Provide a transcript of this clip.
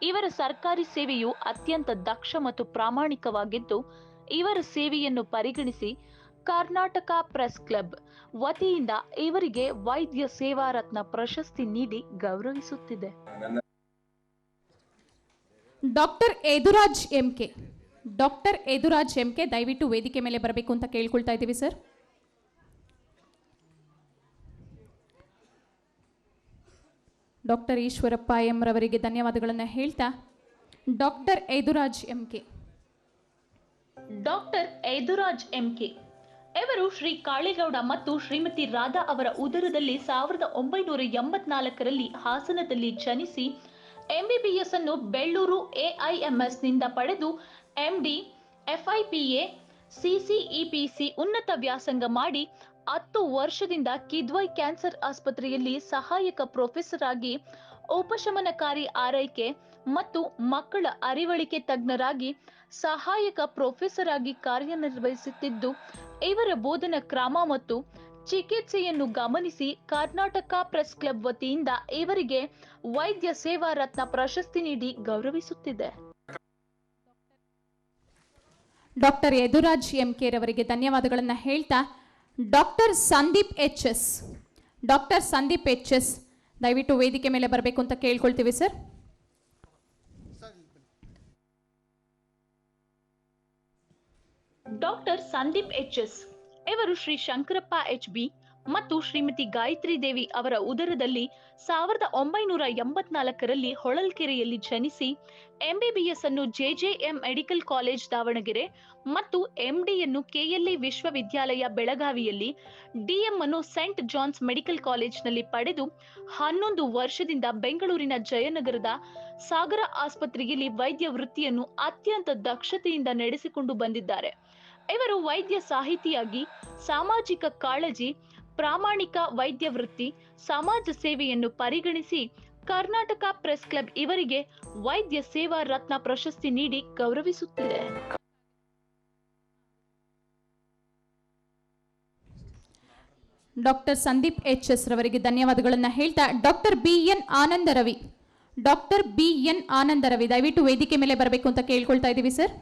ಇವರ ಸರ್ಕಾರಿ ಸೇವೆಯು ಅತ್ಯಂತ ದಕ್ಷ ಮತ್ತು ಪ್ರಾಮಾಣಿಕವಾಗಿದ್ದು, ಇವರ ಸೇವೆಯನ್ನು ಪರಿಗಣಿಸಿ ಕರ್ನಾಟಕ ಪ್ರೆಸ್ ಕ್ಲಬ್ ವತಿಯಿಂದ ಇವರಿಗೆ ವೈದ್ಯ ಸೇವಾ ರತ್ನ ಪ್ರಶಸ್ತಿ ನೀಡಿ ಗೌರವಿಸುತ್ತಿದೆ. Doctor Yaduraj MK, doctor Yaduraj MK ದಯವಿಟ್ಟು ವೇದಿಕೆ ಮೇಲೆ ಬರಬೇಕು ಅಂತ ಕೇಳ್ಕೊಳ್ತಾ ಇದ್ದೀವಿ ಸರ್. ಡಾಕ್ಟರ್ ಈಶ್ವರಪ್ಪ ಎಂ ರವರಿಗೆ ಧನ್ಯವಾದಗಳನ್ನು ಹೇಳ್ತಾ doctor Yaduraj MK. Doctor Yaduraj MK ಇವರು ಶ್ರೀ ಕಾಳೇಗೌಡ ಮತ್ತು ಶ್ರೀಮತಿ ರಾಧಾ ಅವರ ಉದರದಲ್ಲಿ 1984ರಲ್ಲಿ ಹಾಸನದಲ್ಲಿ ಜನಿಸಿ ಎಂಬಿಬಿಎಸ್ ಅನ್ನು ಬೆಳ್ಳೂರು ಎಐಎಂಎಸ್ ನಿಂದ ಪಡೆದು ಎಂಡಿ, ಎಫ್ಐಪಿಎ, ಸಿಸಿಇಪಿಸಿ ಉನ್ನತ ವ್ಯಾಸಂಗ ಮಾಡಿ 10 ವರ್ಷದಿಂದ ಕಿದ್ವಾಯ್ ಕ್ಯಾನ್ಸರ್ ಆಸ್ಪತ್ರೆಯಲ್ಲಿ ಸಹಾಯಕ ಪ್ರೊಫೆಸರ್ ಆಗಿ ಉಪಶಮನಕಾರಿ ಆರೈಕೆ ಮತ್ತು ಮಕ್ಕಳ ಅರಿವಳಿಕೆ ತಜ್ಞರಾಗಿ ಸಹಾಯಕ ಪ್ರೊಫೆಸರ್ ಆಗಿ ಕಾರ್ಯನಿರ್ವಹಿಸುತ್ತಿದ್ದು, ಇವರ ಬೋಧನಾ ಕ್ರಮ ಮತ್ತು ಚಿಕಿತ್ಸೆಯನ್ನು ಗಮನಿಸಿ ಕರ್ನಾಟಕ ಪ್ರೆಸ್ ಕ್ಲಬ್ ವತಿಯಿಂದ ಇವರಿಗೆ ವೈದ್ಯ ಸೇವಾ ರತ್ನ ಪ್ರಶಸ್ತಿ ನೀಡಿ ಗೌರವಿಸುತ್ತಿದೆ. ಡಾಕ್ಟರ್ ಯದುರಾಜ್ ಎಂಕೆ ರವರಿಗೆ ಧನ್ಯವಾದಗಳನ್ನು ಹೇಳ್ತಾ doctor Sandeep HS, doctor Sandeep HS ದಯವಿಟ್ಟು ವೇದಿಕೆ ಮೇಲೆ ಬರಬೇಕು ಅಂತ ಕೇಳ್ಕೊಳ್ತೀವಿ ಸರ್. ಡಾಕ್ಟರ್ ಸಂದೀಪ್ ಎಚ್ಎಸ್ ಇವರು ಶ್ರೀ ಶಂಕರಪ್ಪ ಎಚ್ಬಿ ಮತ್ತು ಶ್ರೀಮತಿ ಗಾಯತ್ರಿ ದೇವಿ ಅವರ ಉದರದಲ್ಲಿ 1984ರಲ್ಲಿ ಹೊಳಲ್ಕೆರೆಯಲ್ಲಿ ಜನಿಸಿ ಎಂಬಿಬಿಎಸ್ ಅನ್ನು ಜೆಜೆಎಂ ಮೆಡಿಕಲ್ ಕಾಲೇಜ್ ದಾವಣಗೆರೆ ಮತ್ತು ಎಂಡಿಯನ್ನು ಕೆಎಲ್ಇ ವಿಶ್ವವಿದ್ಯಾಲಯ ಬೆಳಗಾವಿಯಲ್ಲಿ, ಡಿಎಂ ಅನ್ನು ಸೆಂಟ್ ಜಾನ್ಸ್ ಮೆಡಿಕಲ್ ಕಾಲೇಜ್ನಲ್ಲಿ ಪಡೆದು 11 ವರ್ಷದಿಂದ ಬೆಂಗಳೂರಿನ ಜಯನಗರದ ಸಾಗರ ಆಸ್ಪತ್ರೆಯಲ್ಲಿ ವೈದ್ಯ ವೃತ್ತಿಯನ್ನು ಅತ್ಯಂತ ದಕ್ಷತೆಯಿಂದ ನಡೆಸಿಕೊಂಡು ಬಂದಿದ್ದಾರೆ. ಇವರು ವೈದ್ಯ ಸಾಹಿತಿಯಾಗಿ ಸಾಮಾಜಿಕ ಕಾಳಜಿ, ಪ್ರಾಮಾಣಿಕ ವೈದ್ಯ ವೃತ್ತಿ, ಸಮಾಜ ಸೇವೆಯನ್ನು ಪರಿಗಣಿಸಿ ಕರ್ನಾಟಕ ಪ್ರೆಸ್ ಕ್ಲಬ್ ಇವರಿಗೆ ವೈದ್ಯ ಸೇವಾ ರತ್ನ ಪ್ರಶಸ್ತಿ ನೀಡಿ ಗೌರವಿಸುತ್ತಿದೆ. ಡಾಕ್ಟರ್ ಸಂದೀಪ್ ಎಚ್ಎಸ್ ರವರಿಗೆ ಧನ್ಯವಾದಗಳನ್ನು ಹೇಳ್ತಾ ಡಾಕ್ಟರ್ ಬಿಎನ್ ಆನಂದ ರವಿ, ಡಾಕ್ಟರ್ ಬಿಎನ್ ಆನಂದ ರವಿ ದಯವಿಟ್ಟು ವೇದಿಕೆ ಮೇಲೆ ಬರಬೇಕು ಅಂತ ಕೇಳ್ಕೊಳ್ತಾ ಇದ್ದೀವಿ ಸರ್.